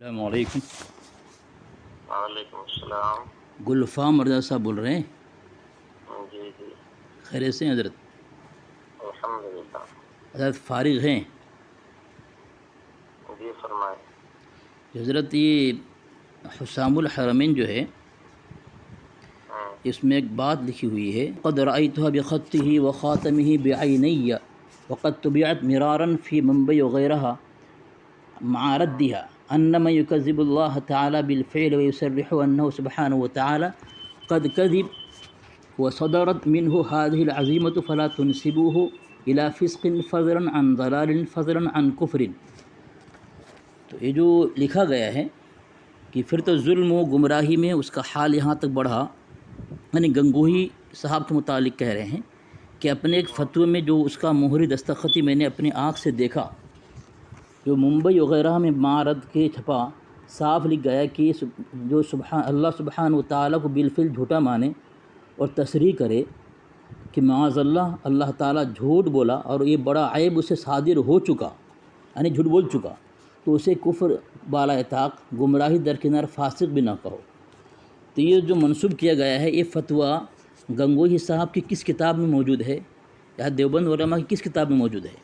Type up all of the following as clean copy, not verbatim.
السلام علیکم۔ وعلیکم السلام۔ گلفام مرزا صاحب بول رہے ہیں؟ جی جی، خیریت سے ہیں حضرت؟ الحمدللہ۔ حضرت فارغ ہیں؟ جی فرمائیں۔ حضرت یہ حسام الحرمین جو ہے اس میں ایک بات لکھی ہوئی ہے، قد رأیتها بخطه وخاتمه بعینی وقد طبعت مرارا فی منبع وغیرها مع ردها انما يكذب الله تعالى بالفعل ويصرح انه سبحانه وتعالى قد كذب وصدرت منه هذه العزيمة فلا تنسبوه الى فسق فضلا عن ضلال فضلا عن كفر۔ تو یہ جو لکھا گیا ہے کہ پھر تو ظلم و گمراہی میں اس کا حال یہاں تک بڑھا، یعنی گنگوہی صاحب کے متعلق کہہ رہے ہیں کہ اپنے ایک فتوے میں جو اس کا مہری دستخطی میں نے اپنی آنکھ سے دیکھا، جو ممبئی وغیرہ میں معرض کے چھپا، صاف لکھ گیا کہ جو اللہ سبحانہ و تعالیٰ کو بالفعل جھوٹا مانے اور تصریح کرے کہ معاذ اللہ تعالیٰ جھوٹ بولا اور یہ بڑا عیب اسے صادر ہو چکا، یعنی جھوٹ بول چکا، تو اسے کفر بالا اطاق، گمراہی درکنار، فاسق بھی نہ کہو۔ تو یہ جو منسوب کیا گیا ہے یہ فتویٰ گنگوہی صاحب کی کس کتاب میں موجود ہے یا دیوبند علماء کی کس کتاب میں موجود ہے؟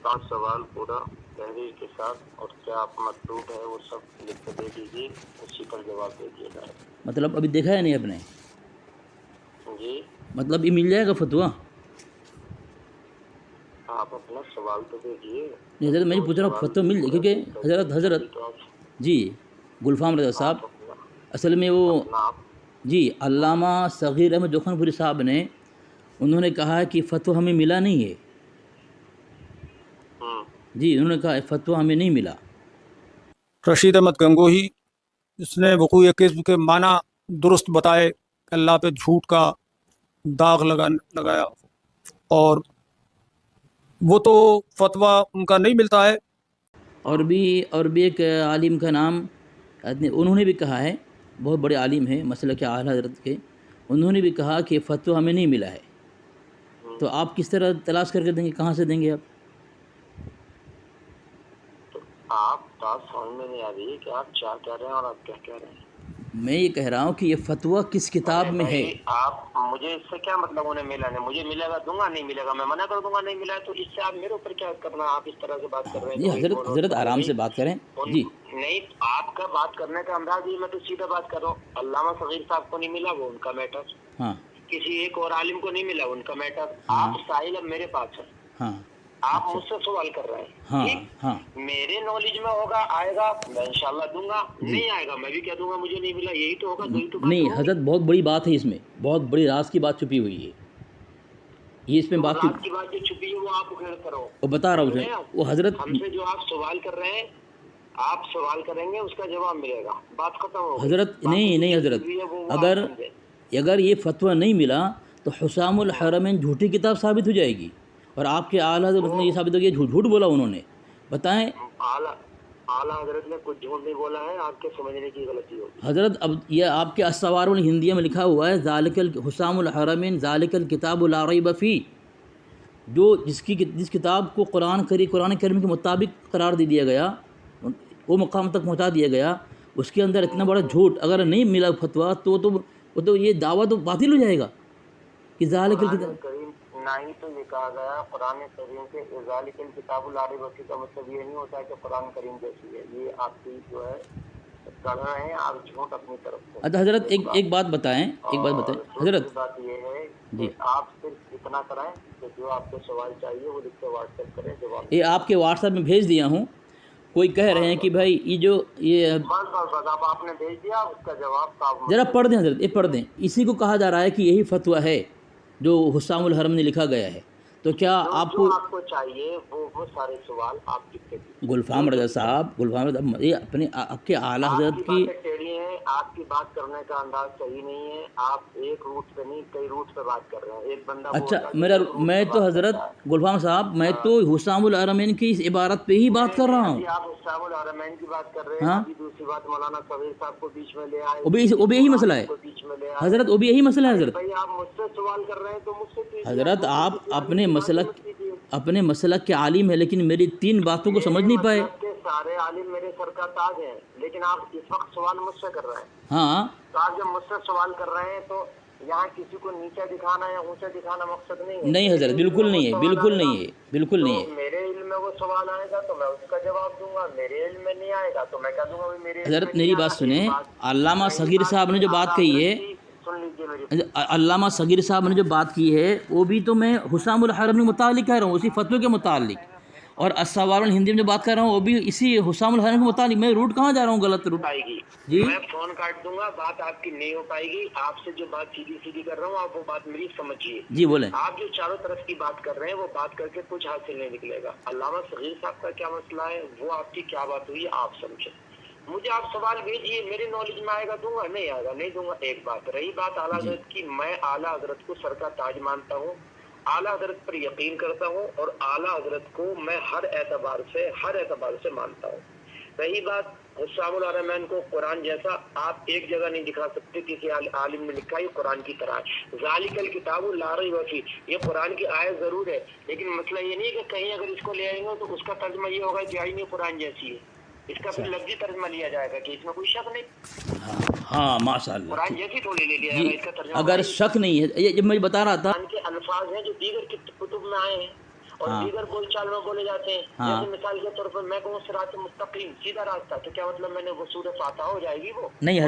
پانچ سوال پورا تحریر کے ساتھ، اور کیا آپ مطلوب ہے وہ سب لکھ کے دے دیجیے، اسی پر جواب دے دیے گا۔ مطلب ابھی دیکھا ہے نہیں آپ نے؟ جی، مطلب یہ مل جائے گا فتویٰ؟ آپ اپنا سوال تو دیجیے۔ نہیں حضرت، میں پوچھ رہا ہوں فتویٰ مل جائے، کیونکہ حضرت جی گلفام رضا صاحب اصل میں وہ جی علامہ صغیر احمد جوخن پوری صاحب نے انہوں نے کہا کہ فتویٰ ہمیں ملا نہیں ہے، جی انہوں نے کہا فتویٰ ہمیں نہیں ملا۔ رشید احمد گنگوہی جس نے وقوع کذب کے معنی درست بتائے، اللہ پہ جھوٹ کا داغ لگایا، اور وہ تو فتویٰ ان کا نہیں ملتا ہے۔ اور بھی ایک عالم کا نام انہوں نے بھی کہا ہے، بہت بڑے عالم ہیں مسلک اعلیٰ حضرت کے، انہوں نے بھی کہا کہ فتویٰ ہمیں نہیں ملا ہے۔ تو آپ کس طرح تلاش کر کے دیں گے، کہاں سے دیں گے آپ؟ آپ بات سمجھ میں نہیں آ رہی ہے کہ آپ کیا کہہ رہے ہیں اور آپ کیا کہہ رہے ہیں۔ میں یہ کہہ رہا ہوں کہ یہ فتویٰ کس کتاب میں ہے؟ آپ مجھے اس سے کیا مطلب انہیں ملا نہیں، مجھے ملے گا دوں گا، نہیں ملے گا میں منع کر دوں گا، نہیں ملا ہے تو اس سے آپ میرے اوپر کیا کرنا، آپ اس طرح سے بات کر رہے ہیں۔ جی حضرت آرام سے بات کریں۔ جی نہیں، آپ کا بات کرنے کا انداز ہی، میں تو سیدھا بات کر رہا ہوں۔ علامہ صغیر صاحب کو نہیں ملا، وہ ان کا میٹر، ہاں، کسی ایک اور عالم کو نہیں ملا، ان کا میٹر۔ آپ سائل اب میرے پاس ہے، ہاں، آپ مجھ سے سوال کر رہے ہیں، ہاں ہاں میرے نالج میں ہوگا، آئے گا میں انشاءاللہ دوں گا، نہیں آئے گا میں بھی کہہ دوں گا مجھے نہیں ملا، یہی تو ہوگا، دوئی تو بات نہیں ہوگی۔ حضرت بہت بڑی بات ہے، اس میں بہت بڑی راز کی بات چھپی ہوئی ہے، یہ اس میں بات رات کی بات جو چھپی ہے وہ آپ اکھیڑ کرو، وہ بتا رہا ہوں وہ حضرت ہم سے جو آپ سوال کر رہے ہیں، آپ سوال کریں گے اس کا جواب ملے گا، بات ختم ہو گئی۔ حضرت نہیں حضرت، اگر یہ فتویٰ نہیں ملا تو حسام الحرمین جھوٹی کتاب ثابت ہو جائے گی، اور آپ کے اعلیٰ حضرت نے یہ ثابت ہو گیا جھوٹ بولا انہوں نے۔ بتائیں اعلیٰ حضرت نے کچھ جھوٹ نہیں بولا ہے، آپ کے سمجھنے کی غلطی ہوگی حضرت۔ اب یہ آپ کے اسوار الہندیہ میں لکھا ہوا ہے ذالک حسام الحرمین ذالک الکتاب لا ریب فیہ، جو جس کتاب کو قرآن کریم کے مطابق قرار دے دیا گیا، وہ مقام تک پہنچا دیا گیا، اس کے اندر اتنا بڑا جھوٹ اگر نہیں ملا فتویٰ تو یہ دعویٰ تو باطل ہو جائے گا کہ ذالک الکتاب۔ نہ ہی تو یہ کہا گیا قرآن کریم کے ذالک الکتاب لا ریب فیہ کا مطلب یہ نہیں ہوتا ہے کہ قرآن کریم جیسی ہے، یہ آپ کی جو ہے کر رہے ہیں آپ جھوٹ اپنی طرف سے۔ اچھا حضرت ایک بات بتائیں حضرت، بات یہ ہے کہ آپ صرف اتنا کریں کہ جو آپ کو سوال چاہیے وہ لکھ کے واٹس ایپ کریں، جواب یہ آپ کے واٹس ایپ میں بھیج دیا ہوں، کوئی کہہ رہے ہیں کہ بھائی یہ بس اب آپ نے بھیج دیا، اس کا جواب ذرا پڑھ دیں حضرت، یہ پڑھ دیں، اسی کو کہا جا رہا ہے کہ یہی فتویٰ ہے جو حسام الحرم نے لکھا گیا ہے، تو کیا آپ کو چاہیے وہ سارے سوال آپ لکھ کے دیجیے۔ گلفام رضا صاحب، یہ اپنے آپ کے اعلیٰ حضرت کی آپ کی بات کرنے کا انداز صحیح نہیں ہے، آپ ایک روٹ پہ نہیں کئی روٹ پہ بات کر رہے ہیں، ایک بندہ اچھا میں تو حضرت گلفام صاحب میں تو حسام الحرمین کی اس عبارت پہ ہی بات کر رہا ہوں۔ آپ حسام الحرمین کی بات کر رہے ہیں، ابھی دوسری بات مولانا صغیر صاحب کو بیچ میں لے آئے، وہ بھی یہی مسئلہ ہے حضرت، وہ بھی یہی مسئلہ ہے حضرت۔ بھائی آپ مجھ سے سوال کر رہے ہیں تو مجھ سے حضرت آپ اپنے مسلک اپنے مسلک کے عالم ہے لیکن میری 3 باتوں کو سمجھ نہیں پائے. مطلب کہ سارے عالم میرے سر کا تاج ہیں، لیکن آپ اس وقت سوال مجھ سے کر رہے ہیں. ہاں تو آپ جب مجھ سے سوال کر رہے ہیں تو یہاں کسی کو نیچا دکھانا یا اونچا دکھانا مقصد نہیں ہے. نہیں حضرت، بالکل نہیں ہے، بالکل نہیں ہے، بالکل نہیں ہے. تو میرے علم میں وہ سوال آئے گا تو میں اس کا جواب دوں گا، میرے علم میں نہیں آئے گا تو میں کہہ دوں گا میرے علم میں حضرت نہیں میری آیا. بات سنیں، ایک بات علامہ صغیر صاحب نے جو بات کہی ہے، سن لیجیے میری. علامہ صغیر صاحب نے جو بات کی ہے وہ بھی تو میں حسام الحرم کے متعلق کہہ رہا ہوں، اسی فتوے کے متعلق. اور السوار الہندی میں جو بات کر رہا ہوں وہ بھی اسی حسام الحرم کے متعلق. میں روٹ کہاں جا رہا ہوں غلط روٹ؟ پائے گی جی میں فون کاٹ دوں گا، بات آپ کی نہیں ہو پائے گی. آپ سے جو بات سیدھی کر رہا ہوں آپ وہ بات میری سمجھیے. جی بولیں. آپ جو چاروں طرف کی بات کر رہے ہیں وہ بات کر کے کچھ حاصل نہیں نکلے گا. علامہ صغیر صاحب کا کیا مسئلہ ہے، وہ آپ کی کیا بات ہوئی آپ سمجھیں. مجھے آپ سوال بھیجیے، میرے نالج میں آئے گا دوں گا، نہیں آئے گا نہیں دوں گا. ایک بات رہی بات اعلیٰ حضرت کی، میں اعلیٰ حضرت کو سر کا تاج مانتا ہوں، اعلیٰ حضرت پر یقین کرتا ہوں اور اعلیٰ حضرت کو میں ہر اعتبار سے مانتا ہوں. رہی بات حسام الحرمین کو قرآن جیسا آپ ایک جگہ نہیں دکھا سکتے کسی عالم نے لکھا یہ قرآن کی طرح ہے. ذالک الکتاب لا ریب فیہ، یہ قرآن کی آیت ضرور ہے لیکن مسئلہ یہ نہیں کہ کہیں اگر اس کو لے آئیں گے تو اس کا ترجمہ یہ ہوگا کہ نہیں قرآن جیسی ہے. اس کا پھر لفظی ترجمہ لیا جائے گا کہ اس میں کوئی شک نہیں. ہاں ماشاء اللہ. قرآن جیسی تھوڑی لے لیا جائے جی گا، اس کا ترجمہ اگر شک نہیں ہے، یہ جب میں بتا رہا تھا قرآن کے الفاظ ہیں جو دیگر کتب میں آئے ہیں اور دیگر بول چال میں بولے جاتے ہیں. جیسے مثال کے طور پر میں کہوں صراط مستقیم سیدھا راستہ، تو کیا مطلب میں نے وہ سورہ فاتحہ ہو جائے گی وہ؟ نہیں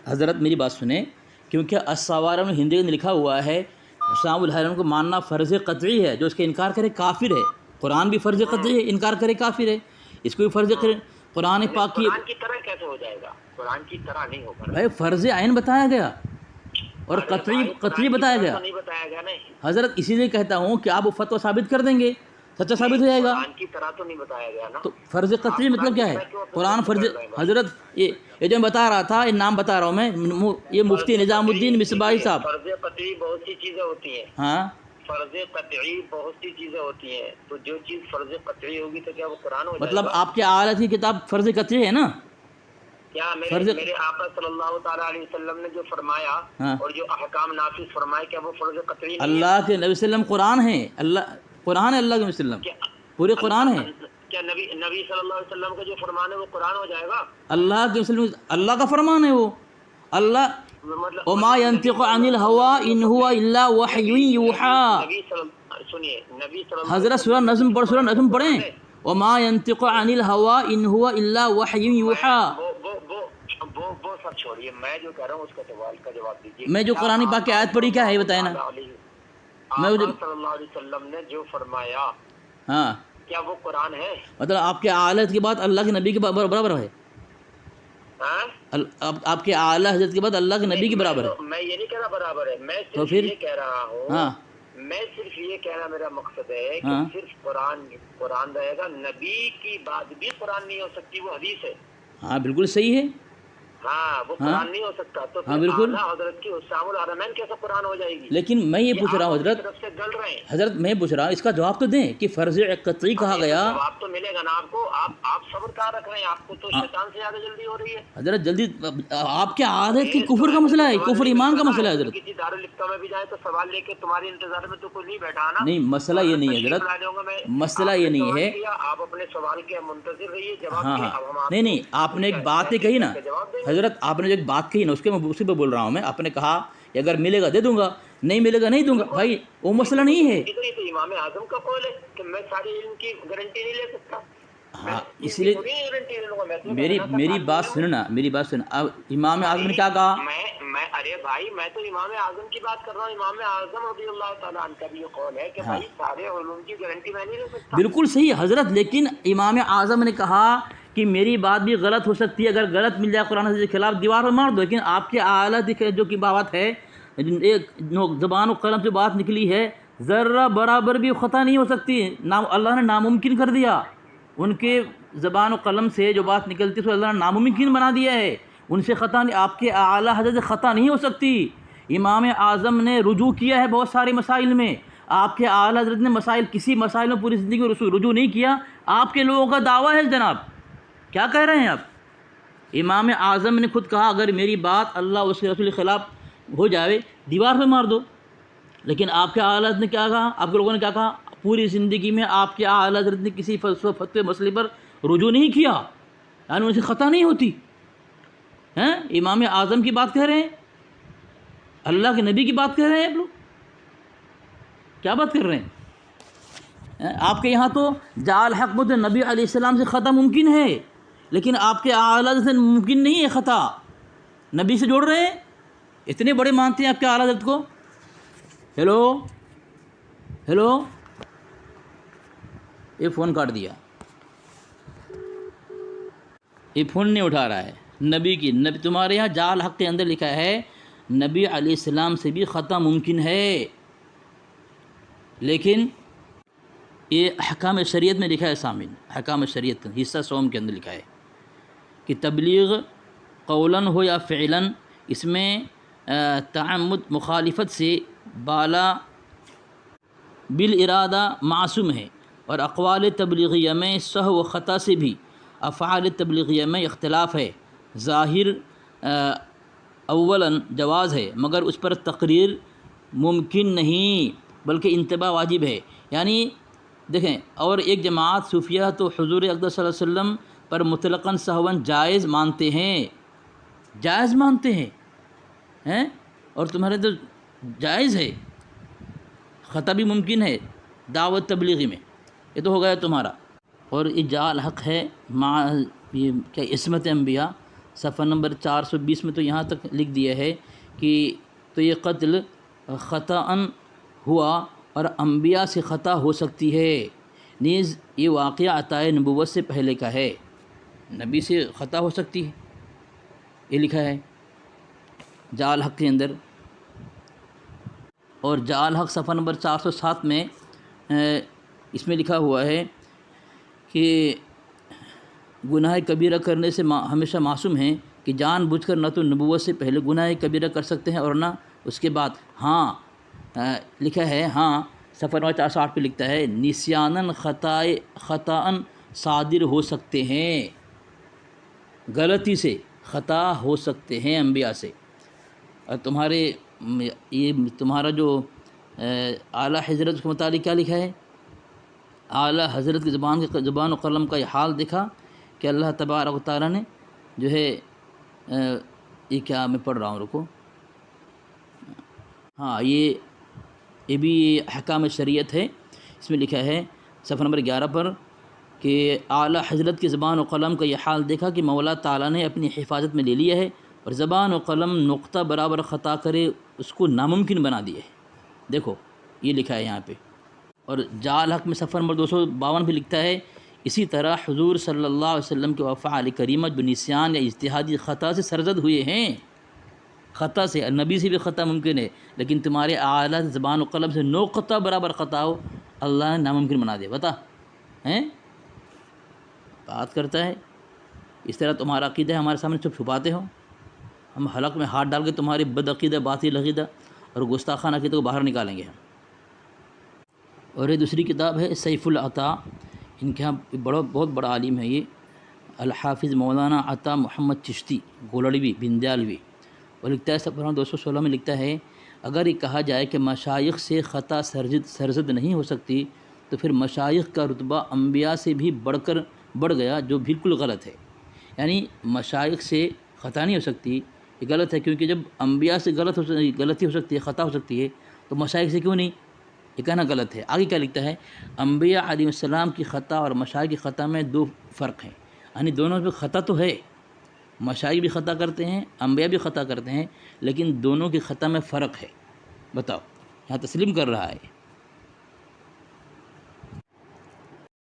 حضرت میری بات سنیں، کیونکہ السوار میں ہندی میں لکھا ہوا ہے حسام الحرم کو ماننا فرض قطعی ہے، جو اس کا انکار کرے کافر ہے. قرآن بھی فرض قطعی ہے، انکار کرے کافر ہے. اس کو بھی فرض قرآن پاک کی قرآن کی طرح کیسے ہو جائے گا؟ قرآن کی طرح نہیں ہوگا بھائی، فرض عین بتایا گیا اور قطعی بتایا گیا. نہیں بتایا گیا نہیں حضرت اسی لیے کہتا ہوں کہ آپ وہ فتویٰ ثابت کر دیں گے، سچا ثابت ہو جائے گا. قرآن کی طرح تو نہیں بتایا گیا نا. تو فرض قطعی مطلب کیا ہے؟ قرآن فرض. حضرت یہ جو میں بتا رہا تھا، یہ نام بتا رہا ہوں میں، یہ مفتی نظام الدین مصباحی صاحب. فرض قطعی بہت سی چیزیں ہوتی ہیں. ہاں فرض قطعی بہت سی چیزیں ہوتی ہیں، تو جو چیز فرض قطعی ہوگی تو کیا وہ قرآن ہو جائے گا؟ مطلب آپ کے اعلیٰ کی کتاب فرض قطعی ہے نا؟ کیا میرے آقا صلی اللہ تعالیٰ علیہ وسلم نے جو فرمایا اور جو احکام نافذ فرمائے کیا وہ فرض قطعی نہیں ہے؟ اللہ کے نبی صلی اللہ علیہ وسلم قرآن ہے، قرآن ہے اللہ کے وسلم، پورے قرآن ہے. کیا نبی صلی اللہ علیہ وسلم کا جو فرمان ہے وہ قرآن ہو جائے گا؟ اللہ کے وسلم اللہ کا فرمان ہے وہ. اللہ وما ينطق عن الهوى ان هو الا وحی یوحى. سنیے نبی صلی اللہ حضرت سورہ نجم پڑھیں، وما ينطق عن الهوى ان هو الا وحی یوحى. وہ سب چھوڑیے، میں جو کہہ رہا ہوں اس کا سوال کا جواب دیجیے. میں جو قرآن پاک کی آیت پڑھی کیا ہے بتائیں نا. میں صلی اللہ علیہ وسلم نے جو فرمایا ہاں کیا وہ قرآن ہے؟ مطلب آپ کے اعلیٰ کی بات اللہ کے نبی کے برابر ہے؟ آپ کے اعلیٰ حضرت کے بعد اللہ کے نبی کے برابر ہے؟ میں یہ نہیں کہہ رہا برابر ہے، میں صرف یہ کہہ رہا ہوں، میں صرف یہ کہنا میرا مقصد ہے کہ صرف قرآن رہے گا، نبی کی بات بھی قرآن نہیں ہو سکتی، وہ حدیث ہے. ہاں بالکل صحیح ہے. ہاں وہ قرآن نہیں ہو سکتا. تو بالکل حضرت کی حسام الحرمین کیسے قرآن ہو جائے گی؟ لیکن میں یہ پوچھ رہا ہوں حضرت میں پوچھ رہا ہوں اس کا جواب تو دیں کہ فرض قطعی کہا گیا. جواب تو ملے گا نا آپ کو. آپ صبر کہاں رکھ رہے ہیں؟ آپ کو تو شیطان سے زیادہ جلدی ہو رہی ہے. حضرت جلدی آپ کے عادت کی کفر کا مسئلہ ہے، کفر ایمان کا مسئلہ ہے. حضرت کسی دارالفتہ میں بھی جائے تو سوال لے کے تمہاری انتظار میں تو کوئی نہیں بیٹھا نا. نہیں مسئلہ یہ نہیں ہے حضرت، مسئلہ یہ نہیں ہے. آپ اپنے سوال کے منتظر رہیے جواب کے. نہیں آپ نے ایک بات کہی نا حضرت، آپ نے جو ایک بات کہی نا اس کے میں اسی پہ بول رہا ہوں میں. آپ نے کہا کہ اگر ملے گا دے دوں گا، نہیں ملے گا نہیں دوں گا. بھائی وہ مسئلہ نہیں ہے. تو امام اعظم کا قول ہے کہ میں سارے علم کی گارنٹی نہیں لے سکتا. ہاں اس لیے میری بات سننا، میری بات سننا. اب امام اعظم نے کیا کہا؟ میں ارے بھائی میں تو امام اعظم کی بات کر رہا ہوں. امام اعظم رضی اللہ تعالیٰ عنہ کا بھی یہ قول ہے کہ بھائی سارے علوم کی گارنٹی میں نہیں لے سکتا. بالکل صحیح حضرت، لیکن امام اعظم نے کہا کہ میری بات بھی غلط ہو سکتی ہے، اگر غلط مل جائے قرآن کے خلاف دیوار پہ مار دو. لیکن آپ کے اعلیٰ جو کی بات ہے، ایک زبان و قلم سے بات نکلی ہے، ذرہ برابر بھی خطا نہیں ہو سکتی. اللہ نے ناممکن کر دیا. ان کے زبان و قلم سے جو بات نکلتی ہے تو اللہ نے ناممکن بنا دیا ہے. ان سے خطا نہیں، آپ کے اعلیٰ حضرت سے خطا نہیں ہو سکتی. امام اعظم نے رجوع کیا ہے بہت سارے مسائل میں. آپ کے اعلیٰ حضرت نے کسی مسائل میں پوری زندگی میں رجوع نہیں کیا. آپ کے لوگوں کا دعویٰ ہے جناب، کیا کہہ رہے ہیں آپ؟ امام اعظم نے خود کہا اگر میری بات اللہ اس کے رسول کے خلاف ہو جائے دیوار پہ مار دو. لیکن آپ کے اعلیٰ نے کیا کہا؟ آپ کے لوگوں نے کیا کہا؟ پوری زندگی میں آپ کے اعلیٰ حضرت نے کسی فتوے مسئلے پر رجوع نہیں کیا، یعنی ان سے خطا نہیں ہوتی ہیں؟ امام اعظم کی بات کہہ رہے ہیں، اللہ کے نبی کی بات کہہ رہے ہیں، آپ لوگ کیا بات کر رہے ہیں؟ آپ کے یہاں تو جعل حق مد نبی علیہ السلام سے خطا ممکن ہے، لیکن آپ کے اعلیٰ حضرت سے ممکن نہیں ہے خطا، نبی سے جوڑ رہے ہیں، اتنے بڑے مانتے ہیں آپ کے اعلیٰ حضرت کو۔ ہیلو یہ فون کاٹ دیا، یہ فون نہیں اٹھا رہا ہے۔ نبی تمہارے یہاں جعل حق کے اندر لکھا ہے نبی علیہ السلام سے بھی خطا ممکن ہے، لیکن یہ احکام شریعت میں لکھا ہے، سامعین احکام شریعت حصہ سوم کے اندر لکھا ہے کہ تبلیغ قولاً ہو یا فعلاً، اس میں تعمد مخالفت سے بالا بالارادہ معصوم ہے، اور اقوال تبلیغیہ میں سہو و خطا سے بھی افعال تبلیغیہ میں اختلاف ہے۔ ظاہر اولاً جواز ہے، مگر اس پر تقریر ممکن نہیں بلکہ انتباہ واجب ہے۔ یعنی دیکھیں، اور ایک جماعت صوفیہ تو حضور اقدس صلی اللہ علیہ وسلم پر مطلقاً سہواً جائز مانتے ہیں، اور تمہارے تو جائز ہے، خطا بھی ممکن ہے دعوت تبلیغی میں، یہ تو ہو گیا تمہارا۔ اور یہ جعل حق ہے یہ کیا عصمت انبیاء، صفحہ نمبر 420 میں تو یہاں تک لکھ دیا ہے کہ تو یہ قتل خطاً ہوا اور انبیاء سے خطا ہو سکتی ہے، نیز یہ واقعہ عطائے نبوت سے پہلے کا ہے، نبی سے خطا ہو سکتی ہے، یہ لکھا ہے جعل حق کے اندر۔ اور جعل حق صفحہ نمبر 407 میں اس میں لکھا ہوا ہے کہ گناہ کبیرہ کرنے سے ہمیشہ معصوم ہیں، کہ جان بوجھ کر نہ تو نبوت سے پہلے گناہ کبیرہ کر سکتے ہیں اور نہ اس کے بعد۔ لکھا ہے صفحہ نمبر 408 پہ لکھتا ہے نسیاناً خطاً صادر ہو سکتے ہیں، غلطی سے خطا ہو سکتے ہیں انبیاء سے۔ اور تمہارا جو اعلیٰ حضرت کے متعلق کیا لکھا ہے؟ اعلیٰ حضرت کی زبان و قلم کا یہ حال دیکھا کہ اللہ تبارک و تعالیٰ نے جو ہے یہ کیا میں پڑھ رہا ہوں، رکو، یہ بھی احکام شریعت ہے، اس میں لکھا ہے صفحہ نمبر 11 پر کہ اعلیٰ حضرت کی زبان و قلم کا یہ حال دیکھا کہ مولا تعالیٰ نے اپنی حفاظت میں لے لیا ہے اور زبان و قلم نقطہ برابر خطا کرے اس کو ناممکن بنا دیا ہے۔ دیکھو یہ لکھا ہے یہاں پہ۔ اور جعل حق میں صفحہ نمبر 252 بھی لکھتا ہے اسی طرح حضور صلی اللہ علیہ وسلم کے افعال کریمہ جو نسیان یا اجتہادی خطا سے سرزد ہوئے ہیں، خطا سے، نبی سے بھی خطا ممکن ہے، لیکن تمہارے اعلیٰ زبان و قلم سے نقطہ برابر خطا ہو، اللہ نے ناممکن بنا دیا۔ بتا بات کرتا ہے اس طرح تمہارا عقیدہ ہمارے سامنے چھپ چھپاتے ہو، ہم حلق میں ہاتھ ڈال کے تمہاری بد عقیدہ باطل عقیدہ اور گستاخانہ عقیدہ کو باہر نکالیں گے ہم۔ اور یہ دوسری کتاب ہے سیف العطا، ان کے یہاں بہت بڑا عالم ہے یہ الحافظ مولانا عطا محمد چشتی گولڑوی بندیالوی، اور لکھتا ہے صفحہ 216 میں لکھتا ہے اگر یہ کہا جائے کہ مشائخ سے خطا سرزد نہیں ہو سکتی تو پھر مشائخ کا رتبہ انبیاء سے بھی بڑھ گیا، جو بالکل غلط ہے۔ یعنی مشائخ سے خطا نہیں ہو سکتی، یہ غلط ہے، کیونکہ جب انبیاء سے غلطی ہو سکتی ہے، خطا ہو سکتی ہے، تو مشائخ سے کیوں نہیں؟ یہ کہنا غلط ہے۔ آگے کیا لکھتا ہے انبیاء علیہ السلام کی خطا اور مشائخ کی خطا میں دو فرق ہیں، یعنی دونوں میں خطا تو ہے، مشائخ بھی خطا کرتے ہیں، انبیاء بھی خطا کرتے ہیں، لیکن دونوں کی خطا میں فرق ہے۔ بتاؤ، یہاں تسلیم کر رہا ہے